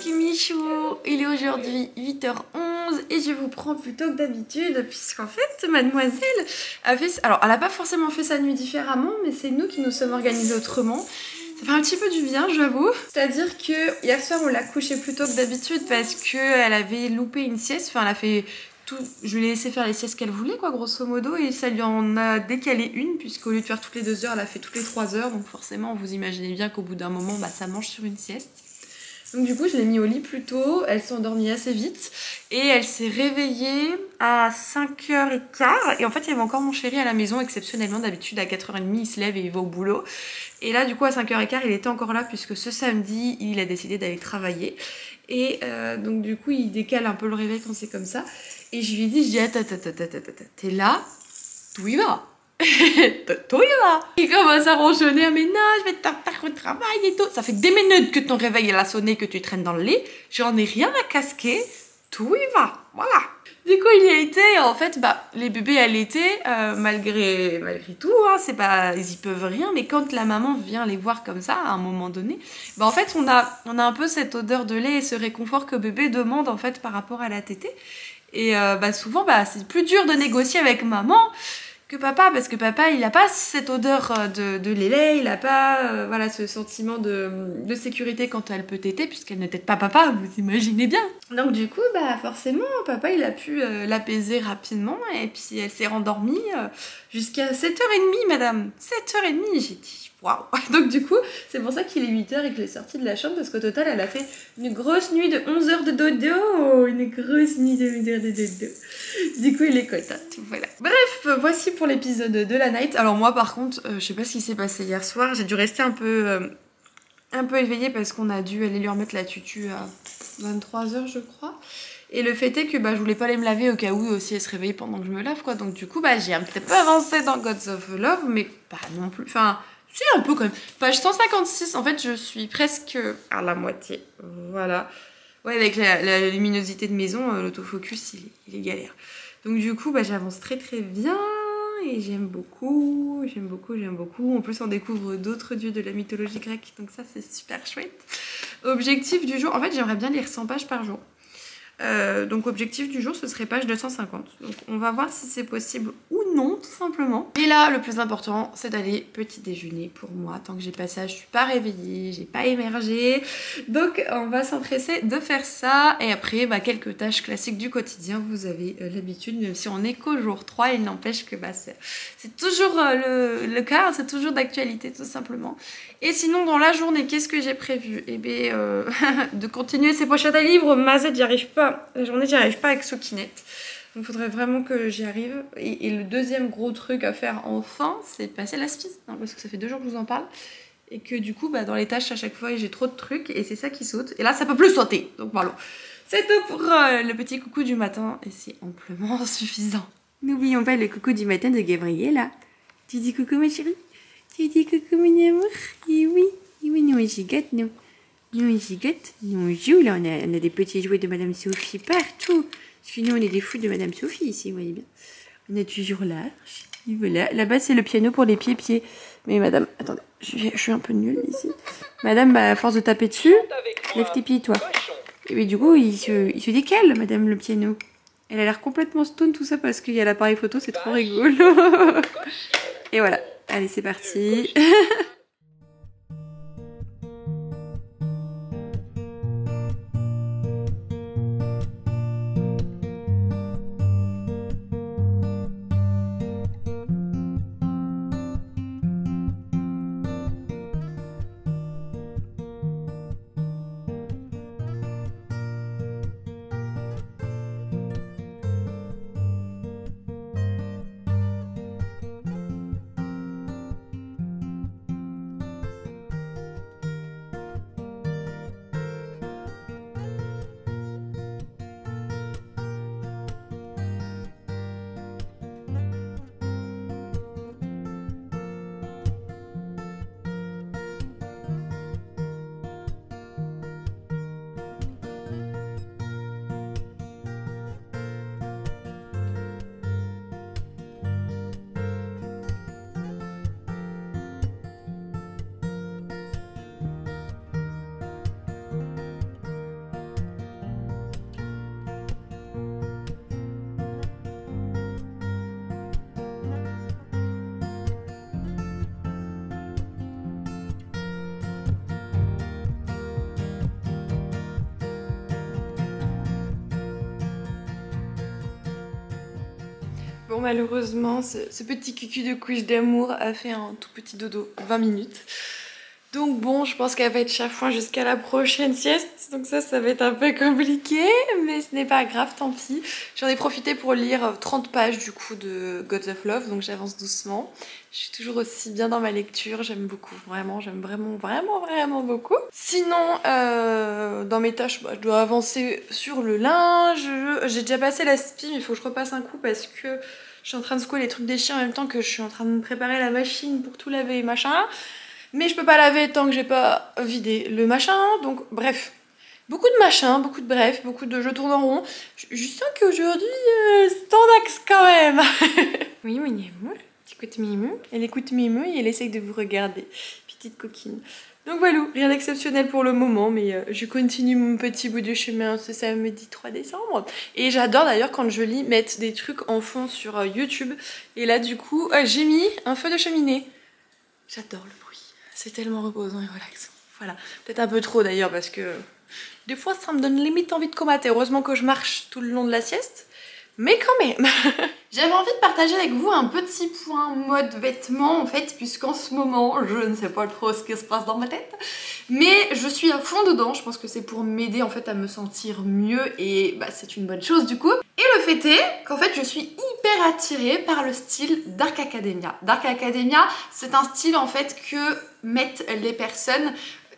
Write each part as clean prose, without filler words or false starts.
petits michous. Il est aujourd'hui 8h11 et je vous prends plus tôt que d'habitude puisqu'en fait mademoiselle a fait... Alors elle n'a pas forcément fait sa nuit différemment mais c'est nous qui nous sommes organisés autrement. Ça fait un petit peu du bien j'avoue. C'est-à-dire que hier soir on l'a couchée plus tôt que d'habitude parce qu'elle avait loupé une sieste. Enfin elle a fait... Tout, je lui ai laissé faire les siestes qu'elle voulait quoi grosso modo et ça lui en a décalé une puisqu'au lieu de faire toutes les 2 heures elle a fait toutes les 3 heures donc forcément vous imaginez bien qu'au bout d'un moment bah, ça mange sur une sieste. Donc du coup je l'ai mis au lit plus tôt, elle s'est endormie assez vite et elle s'est réveillée à 5h15 et en fait il y avait encore mon chéri à la maison exceptionnellement. D'habitude à 4h30 il se lève et il va au boulot et là du coup à 5h15 il était encore là puisque ce samedi il a décidé d'aller travailler et donc du coup il décale un peu le réveil quand c'est comme ça. Et je lui ai dit, attends, t'es là, d'où il va? Toi il va. Il commence à ronchonner, mais non, je vais te retard au travail et tout. Ça fait que des minutes que ton réveil a sonné, que tu traînes dans le lit. J'en ai rien à casquer, tout il va. Voilà. Du coup, il y a été, et en fait, bah, les bébés allaités, malgré tout, hein, c'est pas, ils y peuvent rien, mais quand la maman vient les voir comme ça, à un moment donné, bah, en fait, on a un peu cette odeur de lait et ce réconfort que bébé demande, en fait, par rapport à la tétée. Et bah, souvent, bah, c'est plus dur de négocier avec maman que papa, parce que papa, il n'a pas cette odeur de lait, il n'a pas voilà, ce sentiment de sécurité quand elle peut téter, puisqu'elle ne tète pas papa, vous imaginez bien. Donc du coup, bah, forcément, papa, il a pu l'apaiser rapidement, et puis elle s'est rendormie jusqu'à 7h30, madame. 7h30, j'ai dit... Waouh. Donc du coup, c'est pour ça qu'il est 8h et que je l'ai sortie de la chambre parce qu'au total, elle a fait une grosse nuit de 11 heures de dodo. Une grosse nuit de 11 heures de dodo. Du coup, il est contente. Voilà. Bref, voici pour l'épisode de la night. Alors moi, par contre, je sais pas ce qui s'est passé hier soir. J'ai dû rester un peu éveillée parce qu'on a dû aller lui remettre la tutu à 23h, je crois. Et le fait est que bah, je voulais pas aller me laver au cas où aussi elle se réveille pendant que je me lave, quoi. Donc du coup, bah, j'ai un petit peu avancé dans Gods of Love, mais pas non plus... Enfin... Si, un peu quand même. Page 156, en fait, je suis presque à la moitié. Voilà. Ouais, avec la luminosité de maison, l'autofocus, il est galère. Donc du coup, bah, j'avance très très bien et j'aime beaucoup, j'aime beaucoup, j'aime beaucoup. En plus, on découvre d'autres dieux de la mythologie grecque, donc ça, c'est super chouette. Objectif du jour, en fait, j'aimerais bien lire 100 pages par jour. Donc objectif du jour ce serait page 250. Donc on va voir si c'est possible ou non tout simplement. Et là le plus important c'est d'aller petit déjeuner pour moi. Tant que j'ai pas ça je suis pas réveillée, j'ai pas émergé. Donc on va s'empresser de faire ça. Et après bah, quelques tâches classiques du quotidien. Vous avez l'habitude, même si on est qu'au jour 3, il n'empêche que bah, c'est toujours le cas, c'est toujours d'actualité tout simplement. Et sinon dans la journée qu'est-ce que j'ai prévu? Eh bien de continuer ces pochettes à livres. Mazette j'y arrive pas. La journée, j'y arrive pas avec Sokinette. Donc, il faudrait vraiment que j'y arrive. Et le deuxième gros truc à faire enfin, c'est passer la spise. Non, parce que ça fait 2 jours que je vous en parle. Et que du coup, bah, dans les tâches, à chaque fois, j'ai trop de trucs. Et c'est ça qui saute. Et là, ça peut plus sauter. Donc, voilà. C'est tout pour le petit coucou du matin. Et c'est amplement suffisant. N'oublions pas le coucou du matin de Gabriella. Tu dis coucou, ma chérie? Tu dis coucou, mon amour? Et oui, nous, on gigote, nous. Nous, on gigote, nous, on joue. Là, on a des petits jouets de Madame Sophie partout. Parce que nous, on est des fous de Madame Sophie ici, vous voyez bien. On a toujours l'arche. Et voilà. Là-bas, c'est le piano pour les pieds. Mais madame, attendez, je suis un peu nulle ici. Madame, bah, à force de taper dessus, lève tes pieds, toi. Et puis, du coup, il se décale, madame, le piano. Elle a l'air complètement stone, tout ça, parce qu'il y a l'appareil photo, c'est trop rigolo. Et voilà. Allez, c'est parti. Bon, malheureusement, ce petit cucu de couche d'amour a fait un tout petit dodo, 20 minutes. Donc bon, je pense qu'elle va être chafouin jusqu'à la prochaine sieste. Donc ça va être un peu compliqué, mais ce n'est pas grave, tant pis. J'en ai profité pour lire 30 pages du coup de Gods of Love, donc j'avance doucement. Je suis toujours aussi bien dans ma lecture, j'aime beaucoup, vraiment, j'aime vraiment beaucoup. Sinon, dans mes tâches, je dois avancer sur le linge. J'ai déjà passé la spi, mais il faut que je repasse un coup parce que je suis en train de secouer les trucs des chiens en même temps que je suis en train de me préparer la machine pour tout laver et machin. Mais je peux pas laver tant que j'ai pas vidé le machin, donc bref. Beaucoup de machins, beaucoup de bref, beaucoup de je tourne en rond. Je sens qu'aujourd'hui, c'est en axe quand même. Oui, écoute Mimou. Elle écoute Mimou et elle essaye de vous regarder. Petite coquine. Donc voilà, rien d'exceptionnel pour le moment, mais je continue mon petit bout de chemin ce samedi 3 décembre. Et j'adore d'ailleurs quand je lis mettre des trucs en fond sur YouTube. Et là du coup, j'ai mis un feu de cheminée. J'adore le bruit. C'est tellement reposant et relaxant. Voilà. Peut-être un peu trop d'ailleurs parce que des fois ça me donne limite envie de comater. Heureusement que je marche tout le long de la sieste. Mais quand même. J'avais envie de partager avec vous un petit point mode vêtements en fait, puisqu'en ce moment je ne sais pas trop ce qui se passe dans ma tête. Mais je suis à fond dedans, je pense que c'est pour m'aider en fait à me sentir mieux et bah, c'est une bonne chose du coup. Et le fait est qu'en fait je suis hyper attirée par le style Dark Academia. Dark Academia, c'est un style en fait que mettent les personnes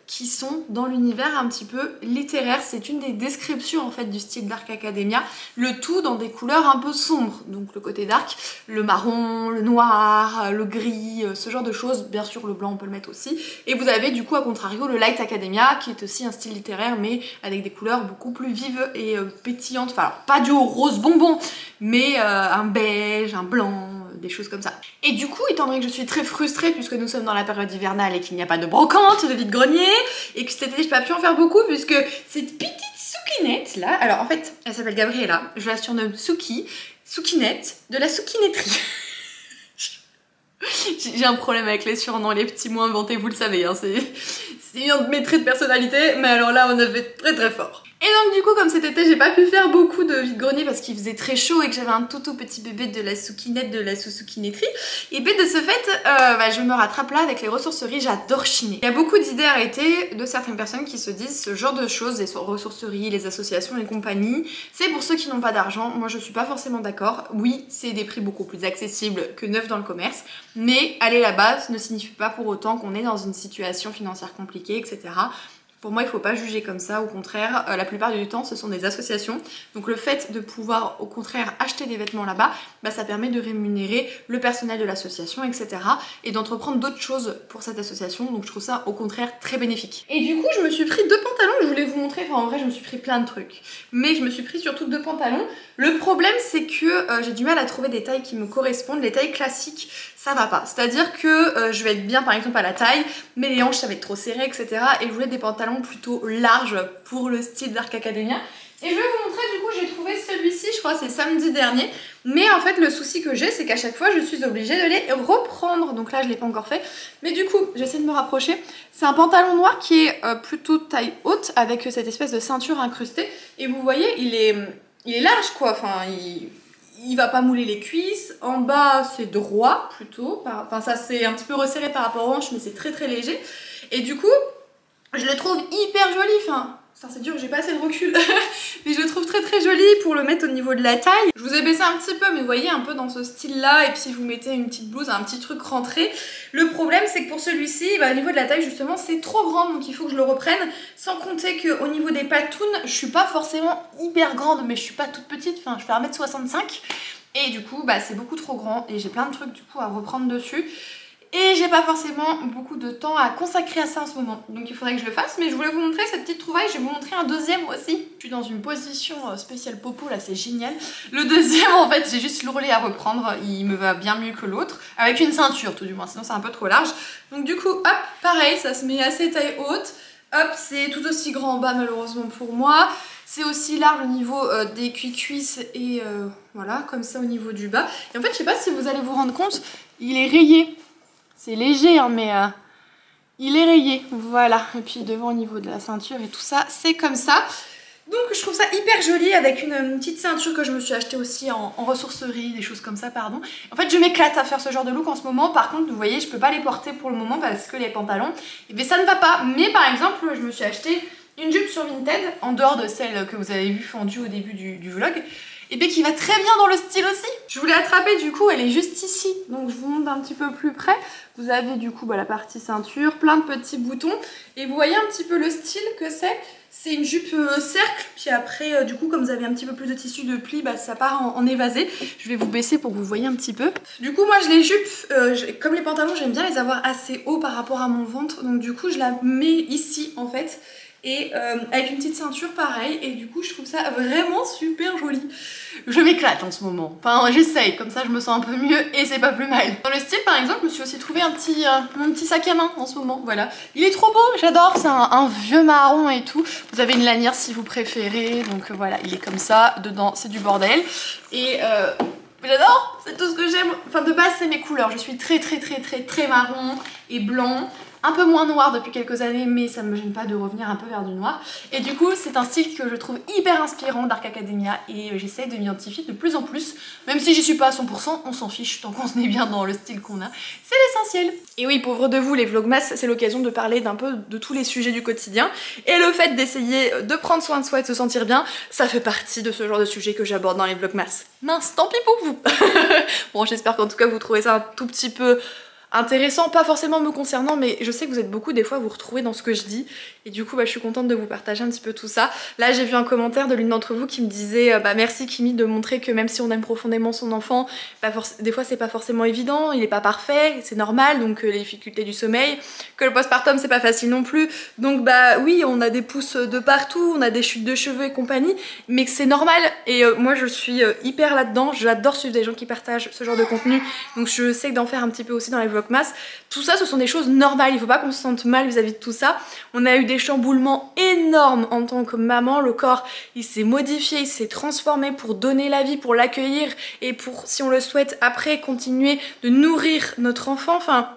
qui sont dans l'univers un petit peu littéraire. C'est une des descriptions en fait du style Dark Academia, le tout dans des couleurs un peu sombres, donc le côté dark, le marron, le noir, le gris, ce genre de choses, bien sûr le blanc on peut le mettre aussi, et vous avez du coup à contrario le Light Academia qui est aussi un style littéraire mais avec des couleurs beaucoup plus vives et pétillantes, enfin alors, pas du rose bonbon, mais un beige, un blanc, des choses comme ça. Et du coup, étant donné que je suis très frustrée puisque nous sommes dans la période hivernale et qu'il n'y a pas de brocante, de vide-grenier, et que cet été je peux plus en faire beaucoup puisque cette petite soukinette là, alors en fait elle s'appelle Gabriella, je la surnomme Souki, soukinette de la soukinetterie. J'ai un problème avec les surnoms, les petits mots inventés, vous le savez, hein, c'est un de mes traits de personnalité, mais alors là on avait très fort. Et donc du coup comme cet été j'ai pas pu faire beaucoup de vide-grenier parce qu'il faisait très chaud et que j'avais un tout petit bébé de la soukinette de la sous-soukinetterie, et bien de ce fait je me rattrape là avec les ressourceries, j'adore chiner. Il y a beaucoup d'idées arrêtées de certaines personnes qui se disent ce genre de choses, les ressourceries, les associations et compagnie, c'est pour ceux qui n'ont pas d'argent. Moi je suis pas forcément d'accord, oui c'est des prix beaucoup plus accessibles que neuf dans le commerce, mais aller là-bas ne signifie pas pour autant qu'on est dans une situation financière compliquée, etc. Pour moi, il ne faut pas juger comme ça, au contraire, la plupart du temps, ce sont des associations. Donc le fait de pouvoir, au contraire, acheter des vêtements là-bas, bah, ça permet de rémunérer le personnel de l'association, etc. et d'entreprendre d'autres choses pour cette association. Donc je trouve ça, au contraire, très bénéfique. Et du coup, je me suis pris 2 pantalons, je voulais vous montrer. Enfin, en vrai, je me suis pris plein de trucs. Mais je me suis pris surtout 2 pantalons. Le problème, c'est que j'ai du mal à trouver des tailles qui me correspondent. Les tailles classiques, ça va pas. C'est-à-dire que je vais être bien, par exemple, à la taille, mais les hanches, ça va être trop serré, etc. Et je voulais des pantalons plutôt larges pour le style Dark Academia. Et je vais vous montrer, du coup, j'ai trouvé celui-ci, je crois c'est samedi dernier. Mais en fait, le souci que j'ai, c'est qu'à chaque fois, je suis obligée de les reprendre. Donc là, je l'ai pas encore fait. Mais du coup, j'essaie de me rapprocher. C'est un pantalon noir qui est plutôt taille haute, avec cette espèce de ceinture incrustée. Et vous voyez, il est large, quoi. Enfin, il va pas mouler les cuisses. En bas, c'est droit, plutôt. Enfin, ça, c'est un petit peu resserré par rapport aux hanches, mais c'est très léger. Et du coup, je le trouve hyper joli. Enfin, ça c'est dur, j'ai pas assez de recul. Mais je le trouve très joli pour le mettre au niveau de la taille. Je vous ai baissé un petit peu, mais vous voyez, un peu dans ce style-là. Et puis vous mettez une petite blouse, un petit truc rentré. Le problème, c'est que pour celui-ci, bah, au niveau de la taille, justement, c'est trop grand. Donc il faut que je le reprenne. Sans compter qu'au niveau des patounes, je suis pas forcément hyper grande, mais je suis pas toute petite. Enfin, je fais 1m65. Et du coup, bah, c'est beaucoup trop grand. Et j'ai plein de trucs, du coup, à reprendre dessus. Et j'ai pas forcément beaucoup de temps à consacrer à ça en ce moment. Donc il faudrait que je le fasse. Mais je voulais vous montrer cette petite trouvaille. Je vais vous montrer un deuxième aussi. Je suis dans une position spéciale popo là, c'est génial. Le deuxième en fait j'ai juste l'ourlet à reprendre. Il me va bien mieux que l'autre. Avec une ceinture tout du moins, sinon c'est un peu trop large. Donc du coup hop, pareil, ça se met assez taille haute. Hop, c'est tout aussi grand en bas malheureusement pour moi. C'est aussi large au niveau des cuisses et voilà, comme ça au niveau du bas. Et en fait je sais pas si vous allez vous rendre compte, il est rayé. C'est léger hein, mais il est rayé, voilà. Et puis devant au niveau de la ceinture et tout ça, c'est comme ça. Donc je trouve ça hyper joli avec une petite ceinture que je me suis achetée aussi en ressourcerie, des choses comme ça, pardon. En fait je m'éclate à faire ce genre de look en ce moment. Par contre vous voyez je peux pas les porter pour le moment parce que les pantalons, et bien ça ne va pas. Mais par exemple je me suis acheté une jupe sur Vinted, en dehors de celle que vous avez vue fendue au début du vlog, et bien qui va très bien dans le style aussi. Je voulais attraper du coup, elle est juste ici, donc je vous montre un petit peu plus près. Vous avez du coup la partie ceinture, plein de petits boutons, et vous voyez un petit peu le style que c'est. C'est une jupe cercle, puis après du coup comme vous avez un petit peu plus de tissu de pli, ça part en évasé. Je vais vous baisser pour que vous voyez un petit peu. Du coup moi les jupes, comme les pantalons j'aime bien les avoir assez hauts par rapport à mon ventre, donc du coup je la mets ici en fait. Et avec une petite ceinture pareil, et du coup je trouve ça vraiment super joli. Je m'éclate en ce moment, enfin j'essaye, comme ça je me sens un peu mieux et c'est pas plus mal. Dans le style par exemple, je me suis aussi trouvé mon petit sac à main en ce moment, voilà. Il est trop beau, j'adore, c'est un vieux marron et tout. Vous avez une lanière si vous préférez, donc voilà, il est comme ça, dedans c'est du bordel. Et j'adore, c'est tout ce que j'aime. Enfin de base c'est mes couleurs, je suis très marron et blanc. Un peu moins noir depuis quelques années, mais ça ne me gêne pas de revenir un peu vers du noir. Et du coup c'est un style que je trouve hyper inspirant Dark Academia, et j'essaie de m'identifier de plus en plus. Même si j'y suis pas à 100%, on s'en fiche tant qu'on se met bien dans le style qu'on a, c'est l'essentiel. Et oui, pauvre de vous, les vlogmas c'est l'occasion de parler d'un peu de tous les sujets du quotidien, et le fait d'essayer de prendre soin de soi et de se sentir bien, ça fait partie de ce genre de sujet que j'aborde dans les vlogmas. Mince, tant pis pour vous. Bon, j'espère qu'en tout cas vous trouvez ça un tout petit peu intéressant, pas forcément me concernant, mais je sais que vous êtes beaucoup des fois vous retrouvez dans ce que je dis, et du coup je suis contente de vous partager un petit peu tout ça. Là j'ai vu un commentaire de l'une d'entre vous qui me disait merci Kimi de montrer que même si on aime profondément son enfant, des fois c'est pas forcément évident, il est pas parfait, c'est normal, donc les difficultés du sommeil, que le postpartum c'est pas facile non plus, donc oui on a des pousses de partout, on a des chutes de cheveux et compagnie, mais que c'est normal. Et moi je suis hyper là-dedans, j'adore suivre des gens qui partagent ce genre de contenu, donc je sais d'en faire un petit peu aussi dans les vlogmas. Tout ça ce sont des choses normales, il faut pas qu'on se sente mal vis-à-vis de tout ça. On a eu des chamboulements énormes en tant que maman, le corps il s'est modifié, il s'est transformé pour donner la vie, pour l'accueillir et pour, si on le souhaite, après continuer de nourrir notre enfant. Enfin,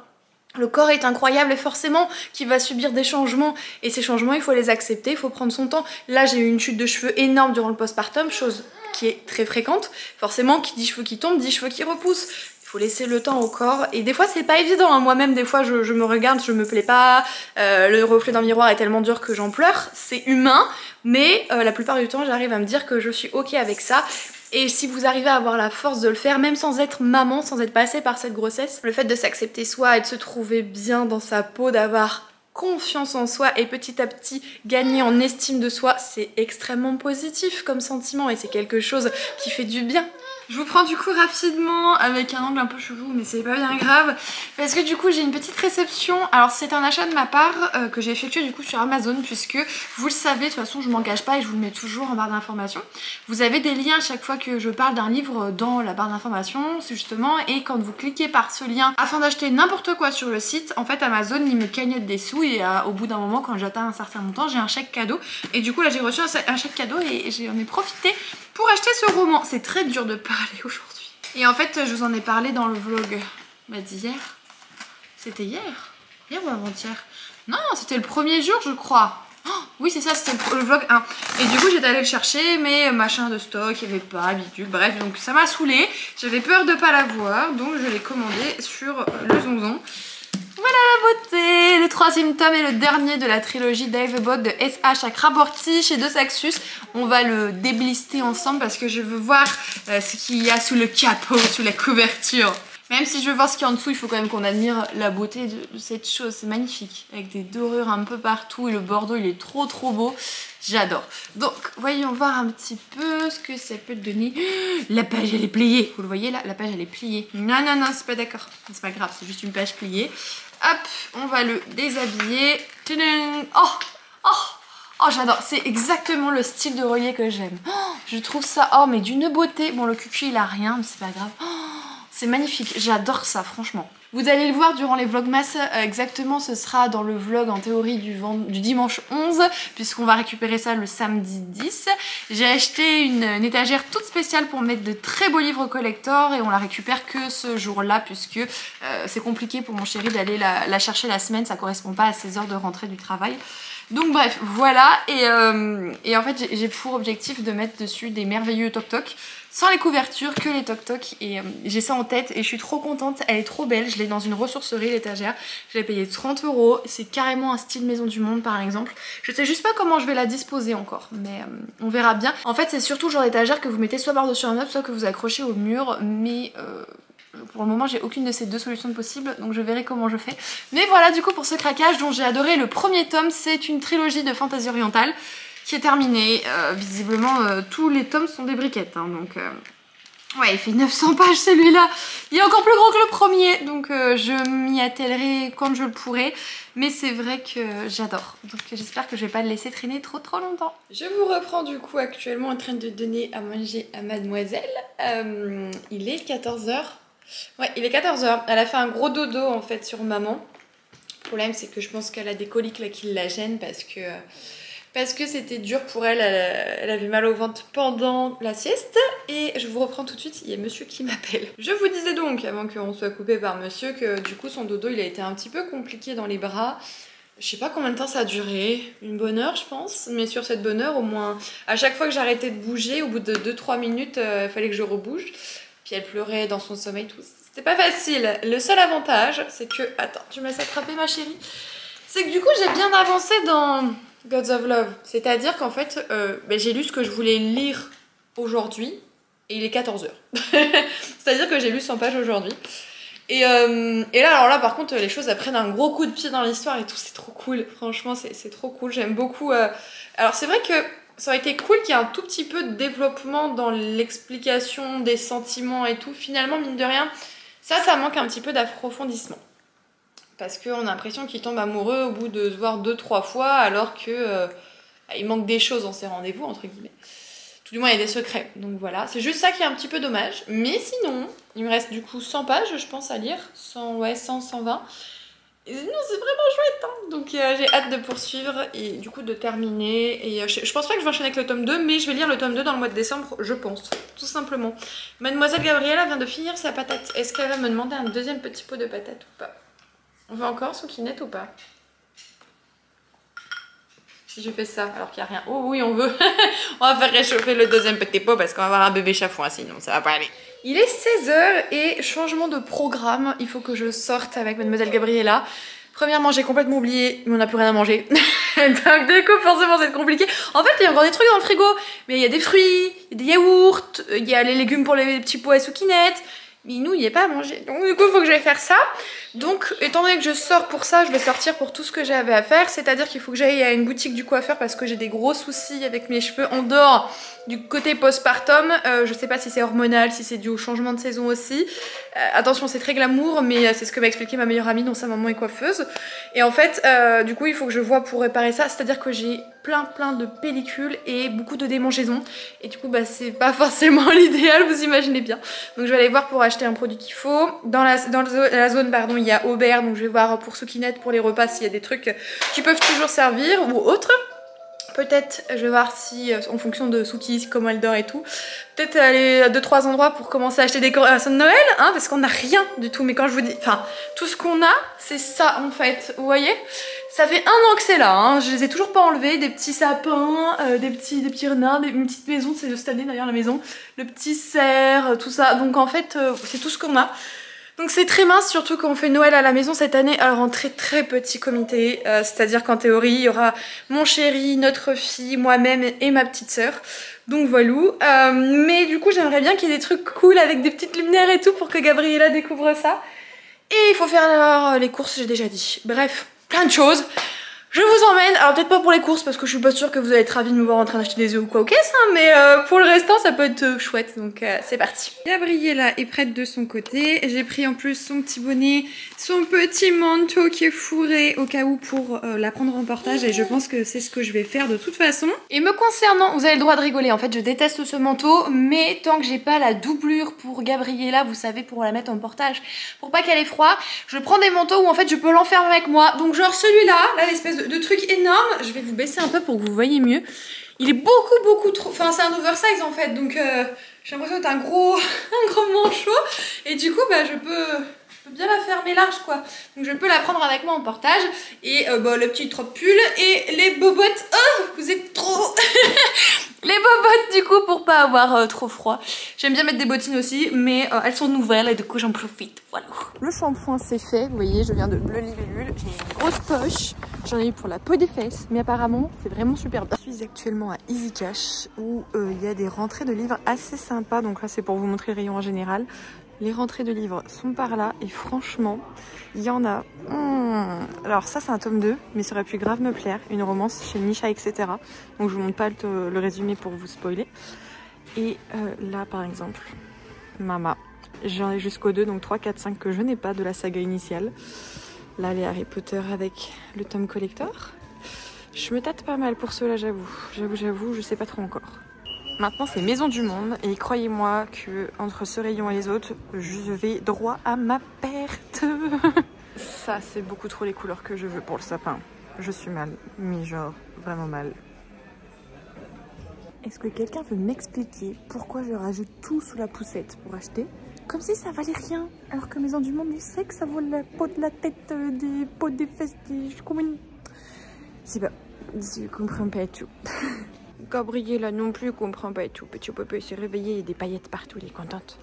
le corps est incroyable et forcément qu'il va subir des changements, et ces changements il faut les accepter, il faut prendre son temps. Là j'ai eu une chute de cheveux énorme durant le postpartum, chose qui est très fréquente. Forcément qui dit cheveux qui tombent dit cheveux qui repoussent. Il faut laisser le temps au corps, et des fois c'est pas évident, hein. Moi-même des fois je me regarde, je me plais pas, le reflet d'un miroir est tellement dur que j'en pleure, c'est humain, mais la plupart du temps j'arrive à me dire que je suis ok avec ça. Et si vous arrivez à avoir la force de le faire, même sans être maman, sans être passée par cette grossesse, le fait de s'accepter soi et de se trouver bien dans sa peau, d'avoir confiance en soi et petit à petit gagner en estime de soi, c'est extrêmement positif comme sentiment, et c'est quelque chose qui fait du bien. Je vous prends du coup rapidement avec un angle un peu chelou, mais c'est pas bien grave, parce que du coup j'ai une petite réception. Alors c'est un achat de ma part que j'ai effectué du coup sur Amazon, puisque vous le savez, de toute façon je m'engage pas et je vous le mets toujours en barre d'informations. Vous avez des liens à chaque fois que je parle d'un livre dans la barre d'informations justement, et quand vous cliquez par ce lien afin d'acheter n'importe quoi sur le site, en fait Amazon il me cagnotte des sous, et au bout d'un moment quand j'atteins un certain montant j'ai un chèque cadeau, et du coup là j'ai reçu un chèque cadeau et j'en ai profité pour acheter ce roman. C'est très dur de parler aujourd'hui. Et en fait je vous en ai parlé dans le vlog d'hier. C'était hier ou avant-hier? Non, c'était le premier jour je crois. Oh, oui c'est ça, c'était le vlog 1. Et du coup j'étais allée le chercher, mais machin de stock, il n'y avait pas habitude. Bref, donc ça m'a saoulée. J'avais peur de pas l'avoir, donc je l'ai commandé sur le Zonzon. Voilà la beauté! Le troisième tome est le dernier de la trilogie d'Ivebot de S.H. Chakraborty chez De Saxus. On va le déblister ensemble parce que je veux voir ce qu'il y a sous le capot, sous la couverture. Même si je veux voir ce qu'il y a en dessous, il faut quand même qu'on admire la beauté de cette chose. C'est magnifique, avec des dorures un peu partout, et le bordeaux il est trop beau. J'adore. Donc voyons voir un petit peu ce que ça peut donner. La page elle est pliée, vous le voyez là, la page elle est pliée. Non c'est pas d'accord, c'est pas grave, c'est juste une page pliée. Hop, on va le déshabiller. Tadam. Oh j'adore, c'est exactement le style de relié que j'aime. Oh, je trouve ça, mais d'une beauté. Bon le cucu il a rien, mais c'est pas grave. Oh, c'est magnifique, j'adore ça franchement. Vous allez le voir durant les vlogmas, exactement ce sera dans le vlog en théorie du dimanche 11, puisqu'on va récupérer ça le samedi 10. J'ai acheté une étagère toute spéciale pour mettre de très beaux livres collector, et on la récupère que ce jour-là, puisque c'est compliqué pour mon chéri d'aller la chercher la semaine, ça correspond pas à ses heures de rentrée du travail. Donc bref, voilà, et en fait j'ai pour objectif de mettre dessus des merveilleux toc-toc, sans les couvertures, que les toc-toc, et j'ai ça en tête et je suis trop contente, elle est trop belle, je l'ai dans une ressourcerie, l'étagère, je l'ai payée 30 €, c'est carrément un style maison du monde par exemple. Je sais juste pas comment je vais la disposer encore, mais on verra bien. En fait c'est surtout le genre d'étagère que vous mettez soit par-dessus un meuble, soit que vous accrochez au mur, mais... pour le moment j'ai aucune de ces deux solutions possibles, donc je verrai comment je fais. Mais voilà du coup pour ce craquage dont j'ai adoré le premier tome, c'est une trilogie de fantasy orientale qui est terminée. Visiblement tous les tomes sont des briquettes, hein, donc ouais il fait 900 pages celui-là. Il est encore plus gros que le premier, donc je m'y attellerai quand je le pourrai. Mais c'est vrai que j'adore, donc j'espère que je vais pas le laisser traîner trop longtemps. Je vous reprends du coup actuellement en train de donner à manger à mademoiselle. Il est 14 h. Ouais, il est 14 h. Elle a fait un gros dodo en fait sur maman. Le problème c'est que je pense qu'elle a des coliques là qui la gênent parce que c'était dur pour elle. Elle avait mal au ventre pendant la sieste. Et je vous reprends tout de suite, il y a monsieur qui m'appelle. Je vous disais donc, avant qu'on soit coupé par monsieur, que du coup son dodo il a été un petit peu compliqué dans les bras. Je sais pas combien de temps ça a duré, une bonne heure je pense, mais sur cette bonne heure au moins, à chaque fois que j'arrêtais de bouger, au bout de 2-3 minutes, il fallait que je rebouge. Puis elle pleurait dans son sommeil, tout. C'était pas facile. Le seul avantage, c'est que... Attends, tu me laisses attraper ma chérie. C'est que du coup, j'ai bien avancé dans Gods of Love. C'est-à-dire qu'en fait, j'ai lu ce que je voulais lire aujourd'hui, et il est 14 h. C'est-à-dire que j'ai lu 100 pages aujourd'hui. Et là, alors là, par contre, les choses elles prennent un gros coup de pied dans l'histoire et tout. C'est trop cool. Franchement, c'est trop cool. J'aime beaucoup... Alors c'est vrai que... ça aurait été cool qu'il y ait un tout petit peu de développement dans l'explication des sentiments et tout. Finalement, mine de rien, ça manque un petit peu d'approfondissement. Parce qu'on a l'impression qu'il tombe amoureux au bout de se voir 2-3 fois, alors que il manque des choses dans ces rendez-vous, entre guillemets. Tout du moins, il y a des secrets. Donc voilà, c'est juste ça qui est un petit peu dommage. Mais sinon, il me reste du coup 100 pages, je pense, à lire. 100, 120. Et sinon c'est vraiment chouette, hein. Donc j'ai hâte de poursuivre et du coup de terminer. Et je pense pas que je vais enchaîner avec le tome 2, mais je vais lire le tome 2 dans le mois de décembre, je pense, tout simplement. Mademoiselle Gabriella vient de finir sa patate. Est-ce qu'elle va me demander un deuxième petit pot de patate ou pas? On veut encore souquinette ou pas? Si je fais ça alors qu'il n'y a rien. Oh oui on veut. On va faire réchauffer le deuxième petit pot parce qu'on va avoir un bébé chafouin sinon ça va pas aller. Il est 16 h et changement de programme, il faut que je sorte avec Mademoiselle Gabriella. Premièrement, j'ai complètement oublié, mais on n'a plus rien à manger. Donc du coup, forcément, c'est compliqué. En fait, il y a encore des trucs dans le frigo, mais il y a des fruits, il y a des yaourts, il y a les légumes pour les petits pois à souquinettes. Mais nous, il n'y a pas à manger. Donc du coup, il faut que j'aille faire ça. Donc, étant donné que je sors pour ça, je vais sortir pour tout ce que j'avais à faire. C'est-à-dire qu'il faut que j'aille à une boutique du coiffeur parce que j'ai des gros soucis avec mes cheveux en dehors du côté postpartum. Je sais pas si c'est hormonal, si c'est dû au changement de saison aussi. Attention, c'est très glamour, mais c'est ce que m'a expliqué ma meilleure amie dont sa maman est coiffeuse. Et en fait, du coup, il faut que je vois pour réparer ça. C'est-à-dire que j'ai plein de pellicules et beaucoup de démangeaisons. Et du coup, bah, c'est pas forcément l'idéal, vous imaginez bien. Donc je vais aller voir pour acheter un produit qu'il faut. Dans la zone, pardon, il y a Aubert, donc je vais voir pour souquinette, pour les repas, s'il y a des trucs qui peuvent toujours servir ou autres. Peut-être, je vais voir si, en fonction de Souki, comment elle dort et tout, peut-être aller à 2-3 endroits pour commencer à acheter des décorations de Noël, hein, parce qu'on n'a rien du tout. Mais quand je vous dis, enfin, tout ce qu'on a, c'est ça en fait, vous voyez? Ça fait 1 an que c'est là, hein. Je les ai toujours pas enlevés, des petits sapins, des petits renards, une petite maison, c'est de cette année d'ailleurs la maison, le petit cerf, tout ça. Donc en fait, c'est tout ce qu'on a. Donc c'est très mince, surtout quand on fait Noël à la maison cette année, alors en très petit comité, c'est-à-dire qu'en théorie il y aura mon chéri, notre fille, moi-même et ma petite sœur. Donc voilà, mais du coup j'aimerais bien qu'il y ait des trucs cool avec des petites luminaires et tout pour que Gabriella découvre ça. Et il faut faire les courses, j'ai déjà dit. Bref, plein de choses. Je vous emmène, alors peut-être pas pour les courses parce que je suis pas sûre que vous allez être ravis de me voir en train d'acheter des œufs ou quoi au caisse, hein, mais pour le restant ça peut être chouette, donc c'est parti. Gabriella est prête de son côté, j'ai pris en plus son petit bonnet, son petit manteau qui est fourré au cas où pour la prendre en portage et je pense que c'est ce que je vais faire de toute façon. Et me concernant, vous avez le droit de rigoler, en fait je déteste ce manteau, mais tant que j'ai pas la doublure pour Gabriella, vous savez, pour la mettre en portage, pour pas qu'elle ait froid, je prends des manteaux où en fait je peux l'enfermer avec moi, donc genre celui-là, là l'espèce de truc énorme, je vais vous baisser un peu pour que vous voyez mieux. Il est beaucoup trop, enfin c'est un oversize en fait, donc j'ai l'impression d'être un gros manchot et du coup bah je peux veux bien la fermer large quoi. Donc je peux la prendre avec moi en portage. Et le petit trop pull et les bobottes. Oh, vous êtes trop... Les bobottes du coup pour pas avoir trop froid. J'aime bien mettre des bottines aussi, mais elles sont nouvelles et du coup j'en profite. Voilà. Le shampoing c'est fait, vous voyez, je viens de Bleu Libellule. J'ai une grosse poche, j'en ai eu pour la peau des fesses, mais apparemment c'est vraiment super bien. Je suis actuellement à Easy Cash où il y a des rentrées de livres assez sympas. Donc là c'est pour vous montrer le rayon en général. Les rentrées de livres sont par là et franchement, il y en a. Alors ça c'est un tome 2, mais ça aurait pu grave me plaire. Une romance chez Misha, etc. Donc je vous montre pas le résumé pour vous spoiler. Et là par exemple, Mama. J'en ai jusqu'au 2, donc 3, 4, 5 que je n'ai pas de la saga initiale. Là les Harry Potter avec le tome collector. Je me tâte pas mal pour cela, j'avoue. J'avoue, je sais pas trop encore. Maintenant c'est Maison du Monde et croyez-moi que entre ce rayon et les autres, je vais droit à ma perte. Ça c'est beaucoup trop les couleurs que je veux pour le sapin. Je suis mal, mais genre vraiment mal. Est-ce que quelqu'un veut m'expliquer pourquoi je rajoute tout sous la poussette pour acheter? Comme si ça valait rien, alors que Maison du Monde, il sait que ça vaut la peau de la tête, des peaux des fesses, des... Je sais pas, je comprends pas tout. Gabriella non plus comprend pas tout. Petit Popo s'est réveillé, il y a des paillettes partout, il est contente.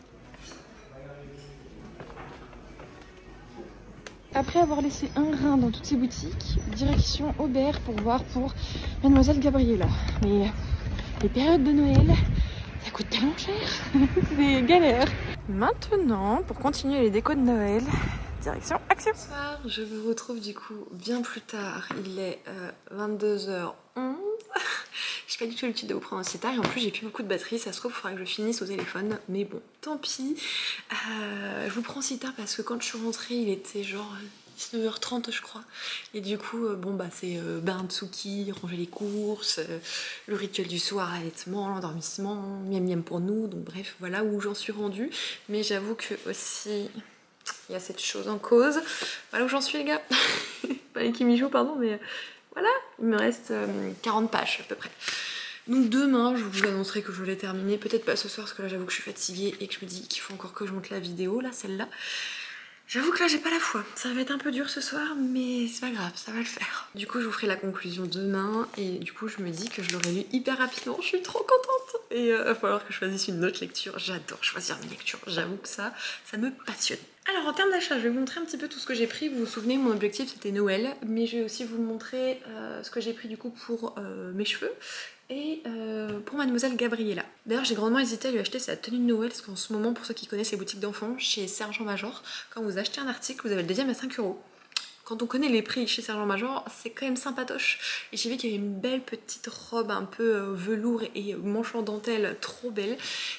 Après avoir laissé un rein dans toutes ces boutiques, direction Aubert pour voir pour Mademoiselle Gabriella. Mais les périodes de Noël, ça coûte tellement cher, c'est galère. Maintenant, pour continuer les décos de Noël, direction action. Bonsoir, je vous retrouve du coup bien plus tard. Il est 22h11. J'ai pas du tout l'habitude de vous prendre aussi tard et en plus j'ai plus beaucoup de batterie, ça se trouve il faudra que je finisse au téléphone, mais bon, tant pis. Je vous prends si tard parce que quand je suis rentrée il était genre 19h30 je crois. Et du coup, c'est bain de Tsuki, ranger les courses, le rituel du soir, allaitement, l'endormissement, miam miam pour nous, donc bref, voilà où j'en suis rendue. Mais j'avoue que aussi, il y a cette chose en cause. Voilà où j'en suis les gars. Pas les Kimijou, pardon, mais... Voilà, il me reste 40 pages à peu près. Donc demain, je vous annoncerai que je l'ai terminé. Peut-être pas ce soir, parce que là, j'avoue que je suis fatiguée et que je me dis qu'il faut encore que je monte la vidéo, là, celle-là. J'avoue que là, j'ai pas la foi. Ça va être un peu dur ce soir, mais c'est pas grave, ça va le faire. Du coup, je vous ferai la conclusion demain. Et du coup, je me dis que je l'aurai lu hyper rapidement. Je suis trop contente. Et il va falloir que je choisisse une autre lecture. J'adore choisir mes lectures. J'avoue que ça me passionne. Alors en termes d'achat, je vais vous montrer un petit peu tout ce que j'ai pris. Vous vous souvenez, mon objectif c'était Noël, mais je vais aussi vous montrer ce que j'ai pris du coup pour mes cheveux et pour Mademoiselle Gabriella. D'ailleurs j'ai grandement hésité à lui acheter sa tenue de Noël parce qu'en ce moment, pour ceux qui connaissent les boutiques d'enfants, chez Sergent Major, quand vous achetez un article, vous avez le deuxième à 5 €. Quand on connaît les prix chez Sergent Major, c'est quand même sympatoche. Et j'ai vu qu'il y avait une belle petite robe un peu velours et manche en dentelle trop belle.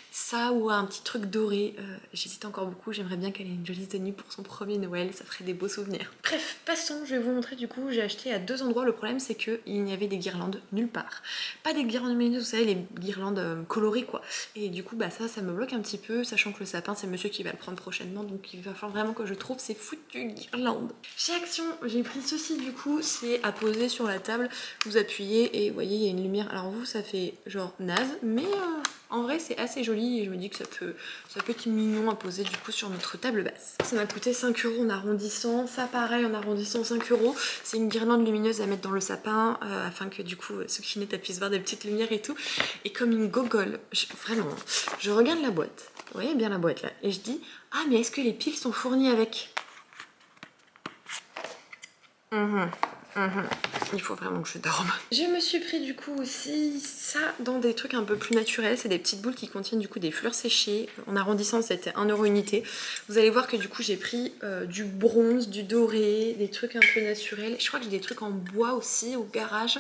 Ça ou un petit truc doré, j'hésite encore beaucoup, j'aimerais bien qu'elle ait une jolie tenue pour son premier Noël, ça ferait des beaux souvenirs. Bref, passons, je vais vous montrer du coup, j'ai acheté à 2 endroits, le problème c'est qu'il n'y avait des guirlandes nulle part. Pas des guirlandes lumineuses, vous savez, les guirlandes colorées quoi. Et du coup, ça me bloque un petit peu, sachant que le sapin c'est monsieur qui va le prendre prochainement, donc il va falloir vraiment que je trouve ces foutues guirlandes. Chez Action, j'ai pris ceci du coup, c'est à poser sur la table, vous appuyez et vous voyez, il y a une lumière. Alors vous, ça fait genre naze, mais... en vrai c'est assez joli et je me dis que ça peut être mignon à poser du coup sur notre table basse. Ça m'a coûté 5 € en arrondissant, ça pareil en arrondissant 5 €. C'est une guirlande lumineuse à mettre dans le sapin afin que du coup ceux qui naissent puissent voir des petites lumières et tout. Et comme une gogole, vraiment, je regarde la boîte, vous voyez bien la boîte là, et je dis ah mais est-ce que les piles sont fournies avec? Il faut vraiment que je dorme. Je me suis pris du coup aussi ça dans des trucs un peu plus naturels. C'est des petites boules qui contiennent du coup des fleurs séchées. En arrondissant c'était 1 € unité. Vous allez voir que du coup j'ai pris du bronze, du doré, des trucs un peu naturels. Je crois que j'ai des trucs en bois aussi au garage.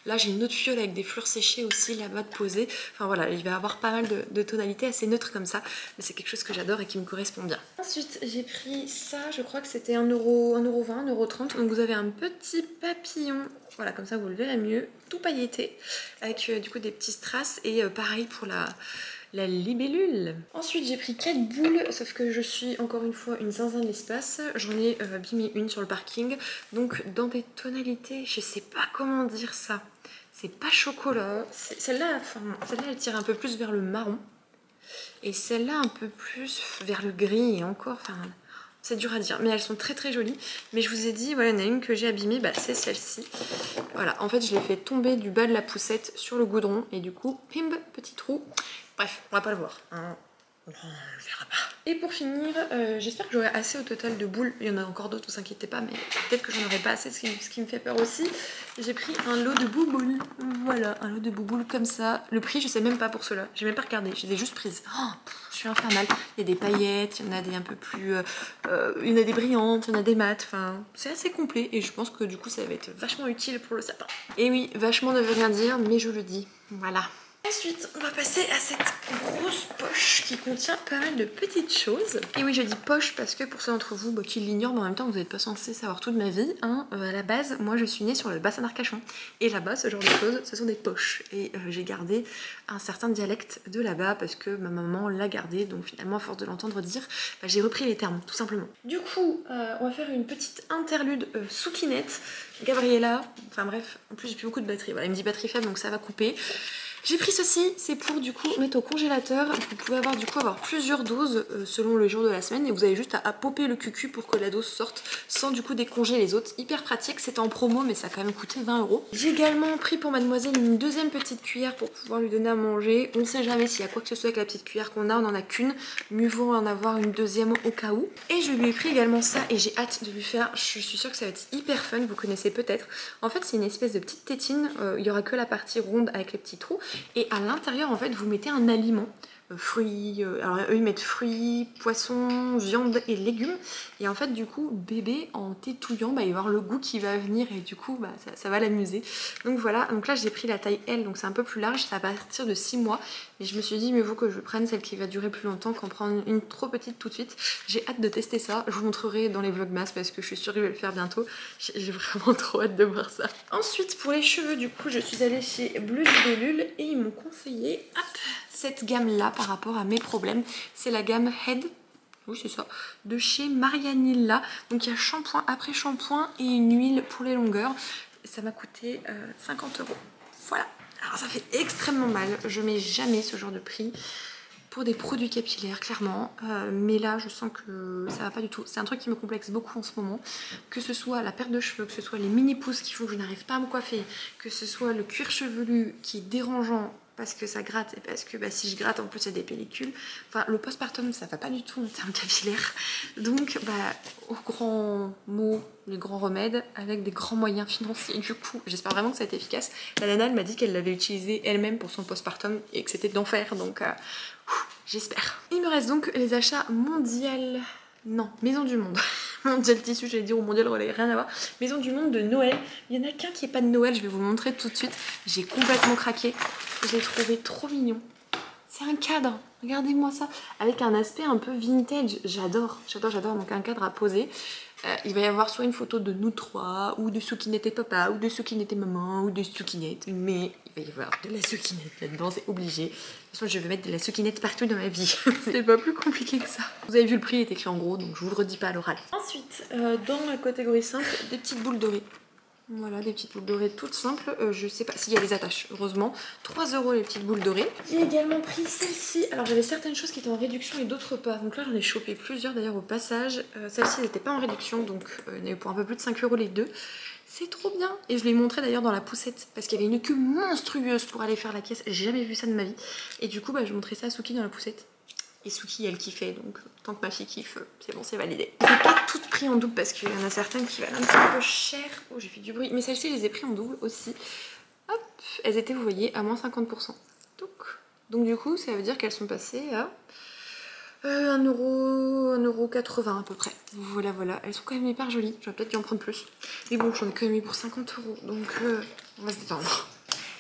Là j'ai une autre fiole avec des fleurs séchées aussi là-bas de poser. Enfin voilà, il va y avoir pas mal de tonalités assez neutres comme ça. Mais c'est quelque chose que j'adore et qui me correspond bien. Ensuite j'ai pris ça, je crois que c'était 1 €, 1,20 €, 1,30 €. Donc vous avez un petit papillon, voilà comme ça vous le verrez mieux, tout pailleté. Avec du coup des petits strass et pareil pour la libellule. Ensuite j'ai pris 4 boules, sauf que je suis encore une fois une zinzin de l'espace. J'en ai abîmé une sur le parking. Donc dans des tonalités, je sais pas comment dire ça. C'est pas chocolat. Celle-là, elle tire un peu plus vers le marron. Et celle-là un peu plus vers le gris et encore, c'est dur à dire, mais elles sont très très jolies. Mais je vous ai dit, voilà, il y en a une que j'ai abîmée, bah, c'est celle-ci. Voilà, en fait je l'ai fait tomber du bas de la poussette sur le goudron et du coup, pim, petit trou. Bref, on va pas le voir, hein. On le verra pas. Et pour finir, j'espère que j'aurai assez au total de boules. Il y en a encore d'autres, vous inquiétez pas, mais peut-être que j'en aurai pas assez, ce qui me fait peur aussi. J'ai pris un lot de bouboules. Voilà, un lot de bouboules comme ça. Le prix, je sais même pas pour cela. J'ai même pas regardé, je les ai juste prises. Oh, je suis infernale. Il y a des paillettes, il y en a des un peu plus... il y en a des brillantes, il y en a des mates. Enfin, c'est assez complet et je pense que du coup, ça va être vachement utile pour le sapin. Et oui, vachement ne veut rien dire, mais je le dis. Voilà. Ensuite, on va passer à cette grosse poche qui contient pas mal de petites choses. Et oui, je dis poche parce que pour ceux d'entre vous qui l'ignorent, mais en même temps, vous n'êtes pas censé savoir toute ma vie. Hein, à la base, moi, je suis née sur le bassin d'Arcachon. Et là-bas, ce genre de choses, ce sont des poches. Et j'ai gardé un certain dialecte de là-bas parce que ma maman l'a gardé. Donc finalement, à force de l'entendre dire, bah, j'ai repris les termes, tout simplement. Du coup, on va faire une petite interlude soukinette. Gabriella, enfin bref, en plus j'ai plus beaucoup de batterie. Voilà, il me dit batterie faible, donc ça va couper. J'ai pris ceci, c'est pour du coup mettre au congélateur. Vous pouvez avoir du coup plusieurs doses selon le jour de la semaine et vous avez juste à popper le cucu pour que la dose sorte sans du coup décongeler les autres. Hyper pratique, c'était en promo mais ça a quand même coûté 20 €. J'ai également pris pour mademoiselle une deuxième petite cuillère pour pouvoir lui donner à manger. On ne sait jamais s'il y a quoi que ce soit avec la petite cuillère qu'on a, on en a qu'une. Mieux vaut en avoir une deuxième au cas où. Et je lui ai pris également ça et j'ai hâte de lui faire, je suis sûre que ça va être hyper fun, vous connaissez peut-être. En fait c'est une espèce de petite tétine, il n'y aura que la partie ronde avec les petits trous. Et à l'intérieur, en fait, vous mettez un aliment, fruits, alors eux ils mettent fruits, poissons, viande et légumes. Et en fait, du coup, bébé en tétouillant, bah, il va avoir le goût qui va venir et du coup, bah, ça va l'amuser. Donc voilà, donc là j'ai pris la taille L, donc c'est un peu plus large, ça va partir de 6 mois. Et je me suis dit, mieux vaut que je prenne celle qui va durer plus longtemps qu'en prendre une trop petite tout de suite. J'ai hâte de tester ça, je vous montrerai dans les vlogmas parce que je suis sûre que je vais le faire bientôt. J'ai vraiment trop hâte de voir ça. Ensuite, pour les cheveux, du coup, je suis allée chez Bleu Libellule et ils m'ont conseillé cette gamme-là par rapport à mes problèmes. C'est la gamme Head. Oui, c'est ça, de chez Marianilla. Donc il y a shampoing après shampoing et une huile pour les longueurs. Ça m'a coûté 50 €. Voilà. Alors ça fait extrêmement mal. Je mets jamais ce genre de prix pour des produits capillaires, clairement. Mais là, je sens que ça va pas du tout. C'est un truc qui me complexe beaucoup en ce moment. Que ce soit la perte de cheveux, que ce soit les mini-pousses qui font que je n'arrive pas à me coiffer, que ce soit le cuir chevelu qui est dérangeant parce que ça gratte et parce que si je gratte en plus il y a des pellicules. Enfin le postpartum ça va pas du tout en termes capillaires. Donc au grand mot, les grands remèdes avec des grands moyens financiers. Du coup j'espère vraiment que ça a été efficace. La nana elle m'a dit qu'elle l'avait utilisé elle-même pour son postpartum et que c'était d'enfer donc j'espère. Il me reste donc les achats mondial. Non, Maison du Monde. Mondial Tissu, j'allais dire, ou Mondial Relais, rien à voir. Maison du Monde de Noël. Il y en a qu'un qui est pas de Noël, je vais vous le montrer tout de suite. J'ai complètement craqué. Je l'ai trouvé trop mignon. C'est un cadre, regardez-moi ça. Avec un aspect un peu vintage. J'adore, j'adore, j'adore. Donc un cadre à poser. Il va y avoir soit une photo de nous trois, ou de Soukinette et papa, ou de Soukinette et maman, ou de Soukinette. Mais il va y avoir de la Soukinette là-dedans, c'est obligé. De toute façon, je vais mettre de la Soukinette partout dans ma vie. C'est pas plus compliqué que ça. Vous avez vu le prix, il est écrit en gros, donc je vous le redis pas à l'oral. Ensuite, dans la catégorie simple, des petites boules dorées. Voilà, des petites boules dorées toutes simples. Je sais pas s'il y a les attaches, heureusement. 3 € les petites boules dorées. J'ai également pris celle-ci. Alors j'avais certaines choses qui étaient en réduction et d'autres pas. Donc là j'en ai chopé plusieurs d'ailleurs au passage. Celle-ci n'était pas en réduction, donc il y en avait pour un peu plus de 5 € les deux. C'est trop bien. Et je l'ai montré d'ailleurs dans la poussette parce qu'il y avait une queue monstrueuse pour aller faire la caisse. J'ai jamais vu ça de ma vie. Et du coup je montrais ça à Souki dans la poussette. Et Souki elle kiffait, donc tant que ma fille kiffe, c'est bon, c'est validé. Je n'ai pas toutes pris en double parce qu'il y en a certaines qui valent un petit peu cher. Oh, j'ai fait du bruit. Mais celles-ci, je les ai pris en double aussi. Hop, elles étaient, vous voyez, à moins 50%. Donc du coup, ça veut dire qu'elles sont passées à 1,80 € à peu près. Voilà, voilà. Elles sont quand même hyper jolies. J'aurais peut-être dû en prendre plus. Mais bon, j'en ai quand même eu pour 50 €. Donc on va se détendre.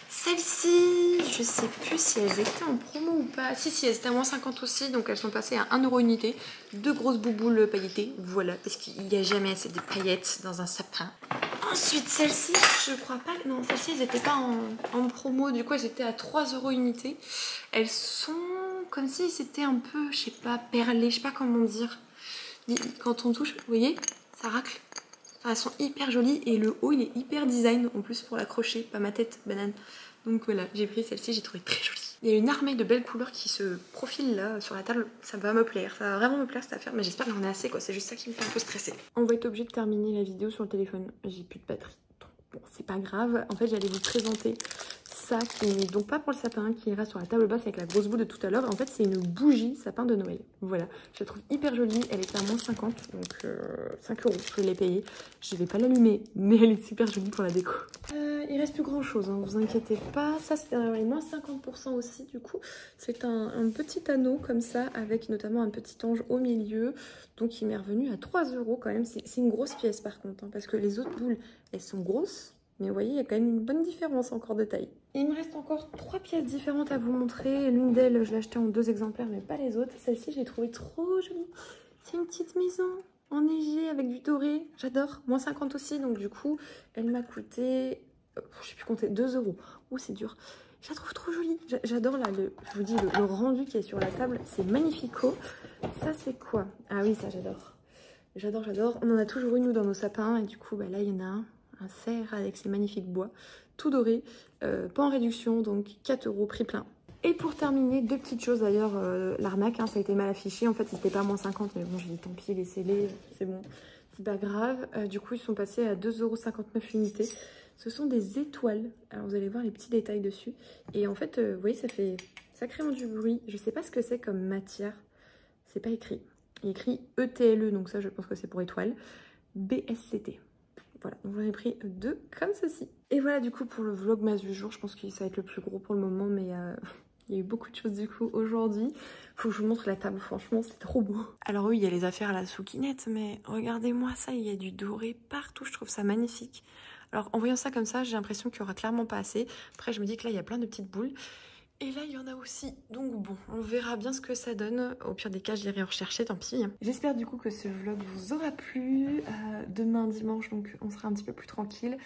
Celles-ci, je sais plus si elles étaient en promo ou pas. Si, elles étaient à moins 50 aussi, donc elles sont passées à 1 € unité. Deux grosses bouboules pailletées, voilà, parce qu'il n'y a jamais assez de paillettes dans un sapin. Ensuite, celles-ci, je crois pas que... Non, celles-ci, elles n'étaient pas en promo, du coup elles étaient à 3 € unité. Elles sont comme si c'était un peu, je sais pas, perlées, je sais pas comment dire. Quand on touche, vous voyez, ça racle. Enfin, elles sont hyper jolies et le haut, il est hyper design, en plus pour l'accrocher, pas ma tête, banane. Donc voilà, j'ai pris celle-ci, j'ai trouvé très jolie. Il y a une armée de belles couleurs qui se profilent là sur la table. Ça va me plaire, ça va vraiment me plaire cette affaire. Mais j'espère que j'en ai assez quoi, c'est juste ça qui me fait un peu stresser. On va être obligé de terminer la vidéo sur le téléphone. J'ai plus de batterie. Bon, c'est pas grave. En fait, j'allais vous présenter ça qui est donc pas pour le sapin, qui ira sur la table basse avec la grosse boule de tout à l'heure. En fait, c'est une bougie sapin de Noël. Voilà, je la trouve hyper jolie. Elle était à moins 50, donc 5 € je l'ai payée. Je vais pas l'allumer, mais elle est super jolie pour la déco. Il reste plus grand chose, hein, vous inquiétez pas. Ça, c'était moins 50% aussi, du coup. C'est un petit anneau comme ça, avec notamment un petit ange au milieu. Donc, il m'est revenu à 3 € quand même. C'est une grosse pièce par contre, hein, parce que les autres boules, elles sont grosses. Mais vous voyez, il y a quand même une bonne différence encore de taille. Et il me reste encore 3 pièces différentes à vous montrer. L'une d'elles, je l'ai achetée en 2 exemplaires, mais pas les autres. Celle-ci, je l'ai trouvée trop jolie. C'est une petite maison enneigée avec du doré. J'adore. Moins 50 aussi, donc du coup, elle m'a coûté, je sais plus compter, 2 €. Ouh, c'est dur. Je la trouve trop jolie. J'adore là, je vous dis, le rendu qui est sur la table, c'est magnifico. Ça, c'est quoi? Ah oui, ça, j'adore. J'adore, j'adore. On en a toujours eu, nous, dans nos sapins. Et du coup, bah, là, il y en a un cerf avec ses magnifiques bois, tout doré, pas en réduction, donc 4 € prix plein. Et pour terminer, 2 petites choses d'ailleurs, l'arnaque, hein, ça a été mal affiché, en fait c'était pas moins 50, mais bon j'ai dit tant pis, laissez-les, c'est bon, c'est pas grave. Du coup ils sont passés à 2,59 € l'unité. Ce sont des étoiles, alors vous allez voir les petits détails dessus, et en fait vous voyez ça fait sacrément du bruit, je sais pas ce que c'est comme matière, c'est pas écrit. Il est écrit ETLE, donc ça je pense que c'est pour étoile, BSCT. Voilà, donc j'en ai pris 2 comme ceci. Et voilà du coup pour le vlogmas du jour, je pense que ça va être le plus gros pour le moment, mais il y a eu beaucoup de choses du coup aujourd'hui. Faut que je vous montre la table, franchement c'est trop beau. Alors oui, il y a les affaires à la soukinette, mais regardez-moi ça, il y a du doré partout, je trouve ça magnifique. Alors en voyant ça comme ça, j'ai l'impression qu'il y aura clairement pas assez. Après je me dis que là il y a plein de petites boules. Et là, il y en a aussi. Donc bon, on verra bien ce que ça donne. Au pire des cas, j'irai rechercher, tant pis. J'espère du coup que ce vlog vous aura plu. Demain, dimanche, donc on sera un petit peu plus tranquille.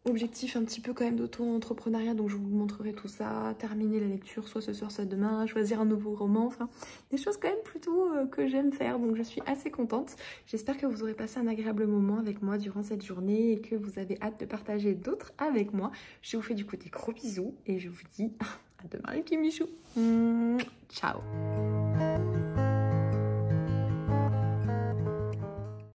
Objectif un petit peu quand même d'auto-entrepreneuriat, donc je vous montrerai tout ça. Terminer la lecture, soit ce soir, soit demain. Choisir un nouveau roman. Enfin, des choses quand même plutôt que j'aime faire. Donc je suis assez contente. J'espère que vous aurez passé un agréable moment avec moi durant cette journée et que vous avez hâte de partager d'autres avec moi. Je vous fais du coup des gros bisous et je vous dis... à demain les petits michous. Ciao.